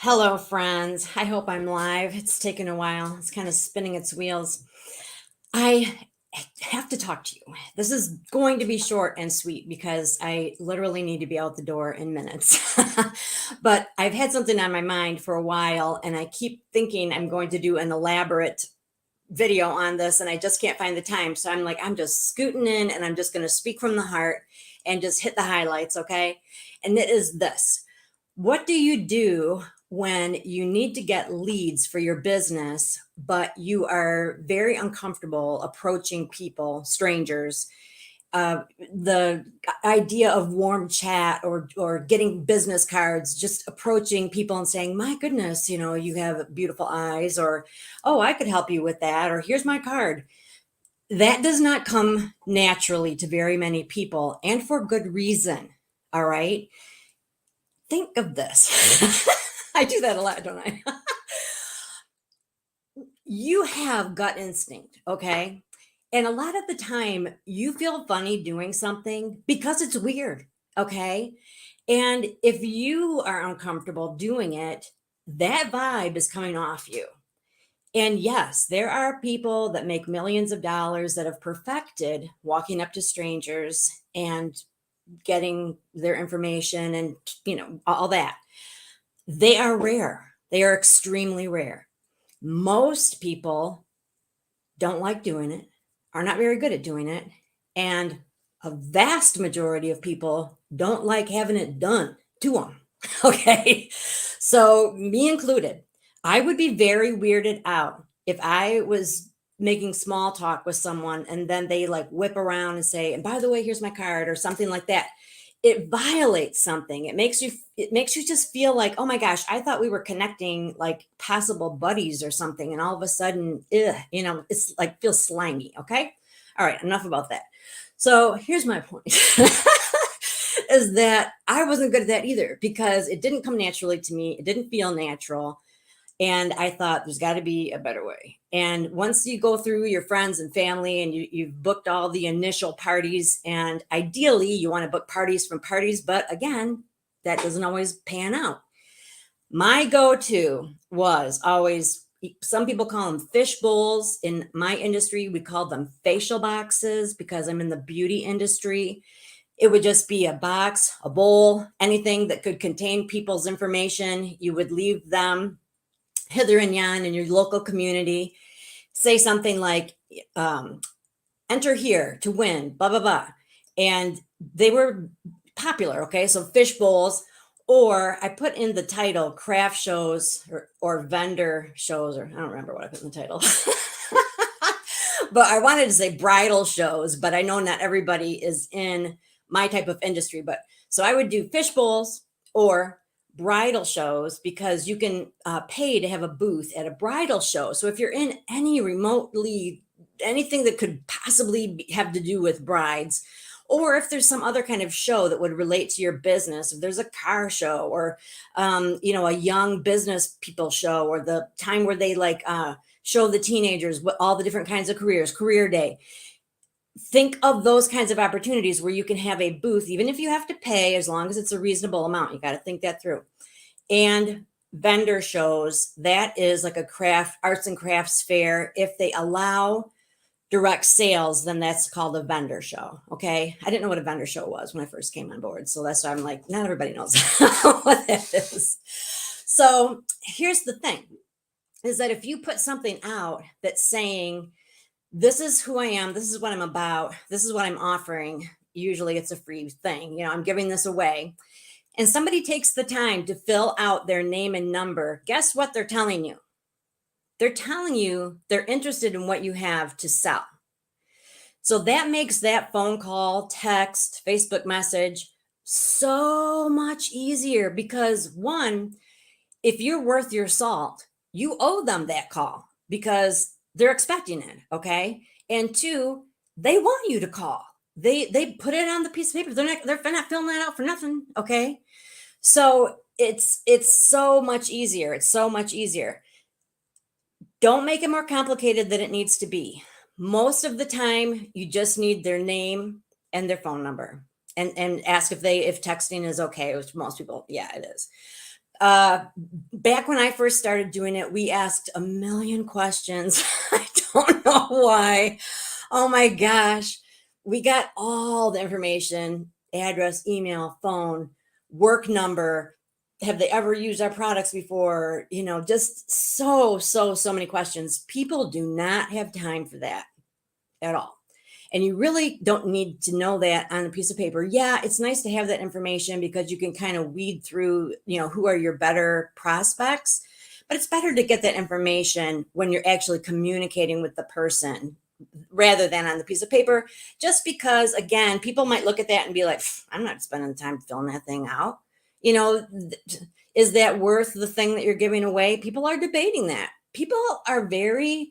Hello, friends. I hope I'm live. It's taken a while. It's kind of spinning its wheels. I have to talk to you. This is going to be short and sweet because I literally need to be out the door in minutes. But I've had something on my mind for a while, and I keep thinking I'm going to do an elaborate video on this, and I just can't find the time. So I'm like, I'm just scooting in and I'm just going to speak from the heart and just hit the highlights. Okay. And it is this: what do you do when you need to get leads for your business, but you are very uncomfortable approaching people, strangers? The idea of warm chat or getting business cards, just approaching people and saying, "My goodness, you have beautiful eyes," or "Oh, I could help you with that," or "Here's my card." That does not come naturally to very many people, and for good reason. All right. Think of this. I do that a lot, don't I? You have gut instinct, okay? And a lot of the time, you feel funny doing something because it's weird, okay? And if you are uncomfortable doing it, that vibe is coming off you. And yes, there are people that make millions of dollars that have perfected walking up to strangers and getting their information and, all that. They are rare. They are extremely rare. Most people don't like doing it, are not very good at doing it, and a vast majority of people don't like having it done to them. Okay. So, me included, I would be very weirded out if I was making small talk with someone and then they like whip around and say, "And by the way, here's my card," or something like that. It violates something. It makes you just feel like, "Oh my gosh, I thought we were connecting like possible buddies or something." And all of a sudden, it's like feels slimy. Okay. All right. Enough about that. So here's my point. Is that I wasn't good at that either because it didn't come naturally to me. It didn't feel natural. And I thought there's got to be a better way. And once you go through your friends and family and you've booked all the initial parties, and ideally you want to book parties from parties, but again, that doesn't always pan out. My go to was always, some people call them fish bowls. In my industry, we call them facial boxes because I'm in the beauty industry. It would just be a box, a bowl, anything that could contain people's information. You would leave them hither and yon in your local community. Say something like, "Enter here to win," blah, blah, blah. And they were popular. Okay. So fish bowls, or I put in the title craft shows or vendor shows, or I don't remember what I put in the title. But I wanted to say bridal shows, but I know not everybody is in my type of industry. But so I would do fish bowls or bridal shows because you can pay to have a booth at a bridal show. So if you're in any remotely anything that could possibly have to do with brides, or if there's some other kind of show that would relate to your business, if there's a car show or a young business people show, or the time where they like show the teenagers what all the different kinds of career day. Think of those kinds of opportunities where you can have a booth, even if you have to pay, as long as it's a reasonable amount. You got to think that through. And vendor shows, that is like a arts and crafts fair. If they allow direct sales, then that's called a vendor show. Okay. I didn't know what a vendor show was when I first came on board. So that's why I'm like, not everybody knows what that is. So here's the thing, is that if you put something out that's saying, "This is who I am, this is what I'm about, this is what I'm offering," usually it's a free thing, I'm giving this away, and somebody takes the time to fill out their name and number, guess what they're telling you? They're telling you they're interested in what you have to sell. So that makes that phone call, text, Facebook message so much easier because, one, if you're worth your salt, you owe them that call because they're expecting it. Okay. And two, they want you to call. They put it on the piece of paper. They're not filling that out for nothing. Okay. So it's so much easier. It's so much easier. Don't make it more complicated than it needs to be. Most of the time, you just need their name and their phone number, and ask if texting is okay, which most people, yeah, it is. Uh, Back when I first started doing it, we asked a million questions. I don't know why. Oh my gosh. We got all the information, address, email, phone, work number. Have they ever used our products before? Just so many questions. People do not have time for that at all. And you really don't need to know that on a piece of paper. Yeah, it's nice to have that information because you can kind of weed through, who are your better prospects. But it's better to get that information when you're actually communicating with the person rather than on the piece of paper. Just because, again, people might look at that and be like, I'm not spending the time filling that thing out. Is that worth the thing that you're giving away? People are debating that. People are very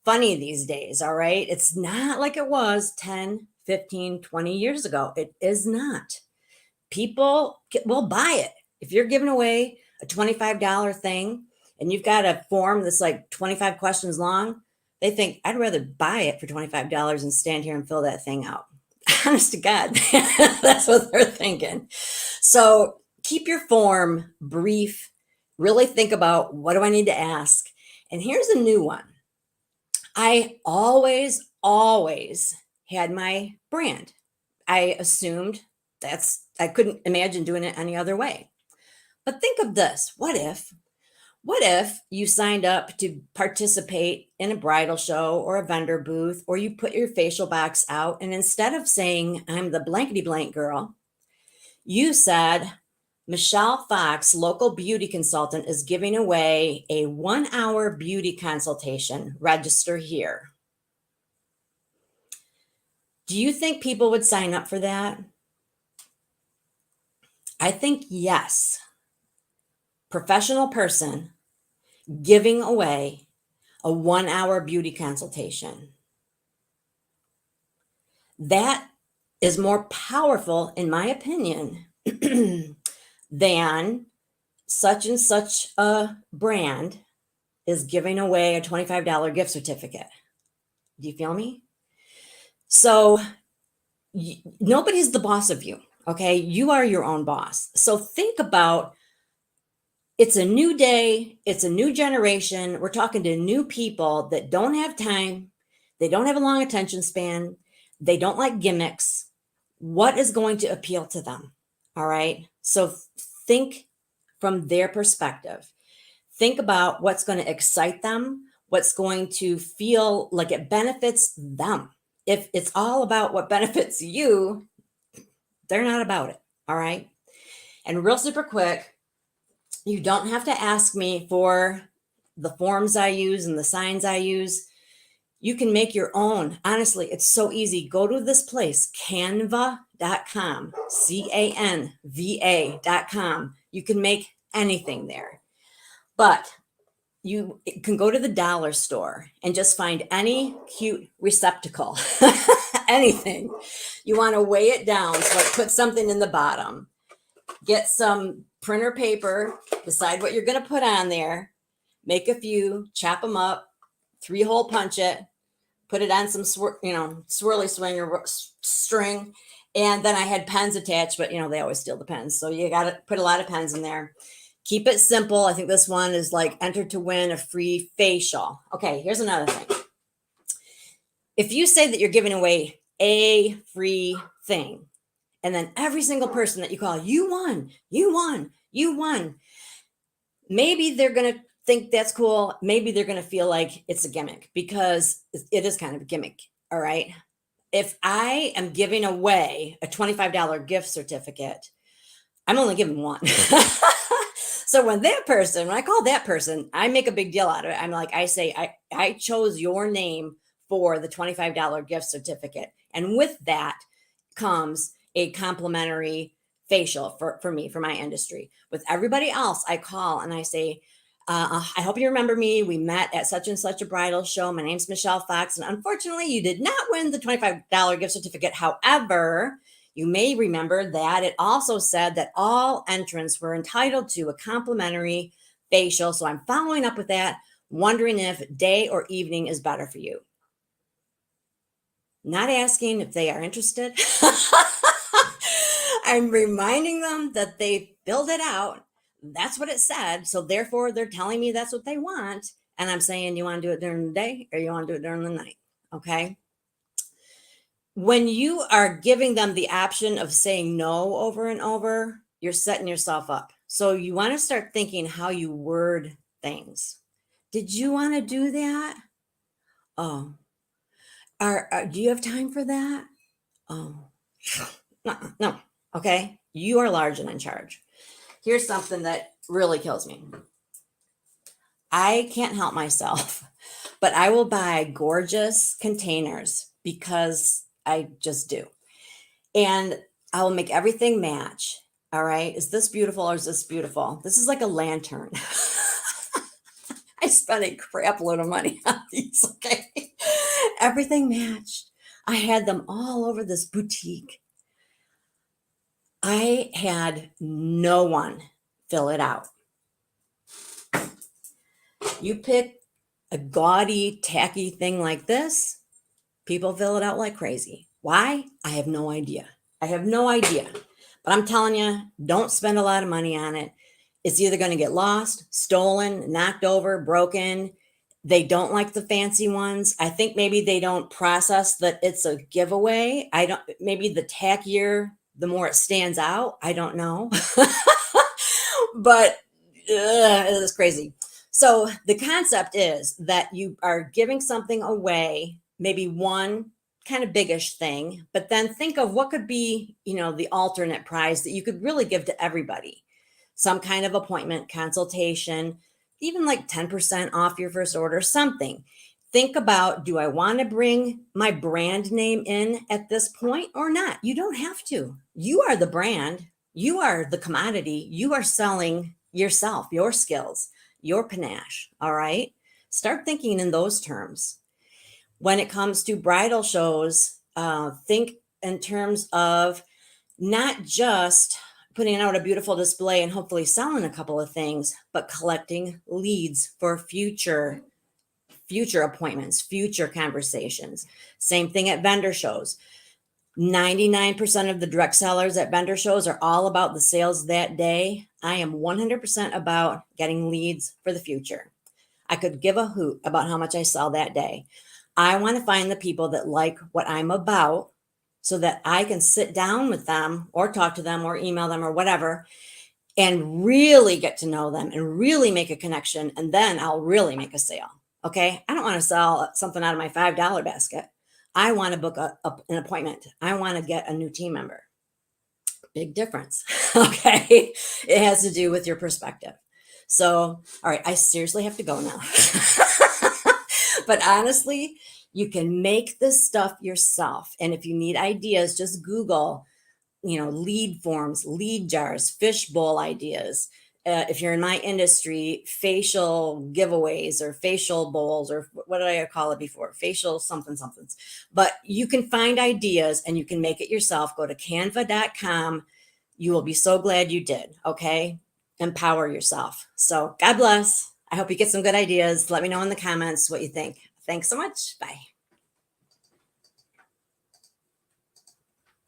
funny these days, all right? It's not like it was 10, 15, 20 years ago. It is not. People will buy it. If you're giving away a $25 thing and you've got a form that's like 25 questions long, they think, I'd rather buy it for $25 and stand here and fill that thing out. Honest to God, that's what they're thinking. So keep your form brief. Really think about, what do I need to ask? And here's a new one. I always had my brand. I assumed I couldn't imagine doing it any other way. But think of this. What if you signed up to participate in a bridal show or a vendor booth, or you put your facial box out, and instead of saying, I'm the blankety blank girl, you said, Michelle Fox, local beauty consultant, is giving away a 1-hour beauty consultation. Register here. Do you think people would sign up for that? I think yes. Professional person giving away a 1-hour beauty consultation. That is more powerful, in my opinion, than such and such a brand is giving away a $25 gift certificate. Do you feel me? So nobody's the boss of you, okay? You are your own boss. So think about, it's a new day, it's a new generation. We're talking to new people that don't have time, they don't have a long attention span, they don't like gimmicks. What is going to appeal to them? All right. So think from their perspective. Think about what's going to excite them, what's going to feel like it benefits them. If it's all about what benefits you, they're not about it. All right. And real super quick, you don't have to ask me for the forms I use and the signs I use. You can make your own. Honestly, it's so easy. Go to this place, canva.com, canva.com. You can make anything there. But you can go to the dollar store and just find any cute receptacle, anything. You want to weigh it down, so put something in the bottom. Get some printer paper, decide what you're going to put on there, make a few, chop them up, 3-hole punch it, put it on some swirly swing string. And then I had pens attached, but they always steal the pens. So you got to put a lot of pens in there. Keep it simple. I think this one is like, enter to win a free facial. Okay, here's another thing. If you say that you're giving away a free thing, and then every single person that you call, you won, maybe they're going to think that's cool. Maybe they're going to feel like it's a gimmick, because it is kind of a gimmick. All right. If I am giving away a $25 gift certificate, I'm only giving one. So when I call that person, I make a big deal out of it. I'm like, I say, I chose your name for the $25 gift certificate. And with that comes a complimentary facial for me, for my industry. With everybody else, I call and I say, I hope you remember me. We met at such and such a bridal show. My name's Michelle Fox. And unfortunately, you did not win the $25 gift certificate. However, you may remember that it also said that all entrants were entitled to a complimentary facial. So I'm following up with that, wondering if day or evening is better for you. Not asking if they are interested. I'm reminding them that they filled it out. that's what it said. So therefore, they're telling me that's what they want. And I'm saying, you want to do it during the day or you want to do it during the night? Okay. When you are giving them the option of saying no over and over, you're setting yourself up. So you want to start thinking how you word things. Did you want to do that? Oh, do you have time for that? Oh, no, no. Okay. You are large and in charge. Here's something that really kills me. I can't help myself, but I will buy gorgeous containers because I just do. And I will make everything match. All right. Is this beautiful or is this beautiful? This is like a lantern. I spent a crap load of money on these. Okay. Everything matched. I had them all over this boutique. I had no one fill it out. You pick a gaudy, tacky thing like this, people fill it out like crazy. Why? I have no idea. I have no idea. But I'm telling you, don't spend a lot of money on it. It's either going to get lost, stolen, knocked over, broken. They don't like the fancy ones. I think maybe they don't process that it's a giveaway. I don't, maybe the tackier, the more it stands out. I don't know. But it is crazy. So the concept is that you are giving something away, maybe one kind of biggish thing, but then think of what could be, the alternate prize that you could really give to everybody. Some kind of appointment, consultation, even like 10% off your first order, something. Think about, do I want to bring my brand name in at this point or not? You don't have to. You are the brand. You are the commodity. You are selling yourself, your skills, your panache. All right. Start thinking in those terms. When it comes to bridal shows, think in terms of not just putting out a beautiful display and hopefully selling a couple of things, but collecting leads for future appointments, future conversations. Same thing at vendor shows. 99% of the direct sellers at vendor shows are all about the sales that day. I am 100% about getting leads for the future. I could give a hoot about how much I sell that day. I want to find the people that like what I'm about so that I can sit down with them or talk to them or email them or whatever and really get to know them and really make a connection. And then I'll really make a sale. Okay. I don't want to sell something out of my $5 basket. I want to book an appointment. I want to get a new team member. Big difference. Okay. It has to do with your perspective. So, all right, I seriously have to go now. But honestly, you can make this stuff yourself. And if you need ideas, just Google, lead forms, lead jars, fishbowl ideas. If you're in my industry, facial giveaways or facial bowls, or what did I call it before? Facial somethings. But you can find ideas and you can make it yourself. Go to canva.com. You will be so glad you did. Okay. Empower yourself. So God bless. I hope you get some good ideas. Let me know in the comments what you think. Thanks so much. Bye.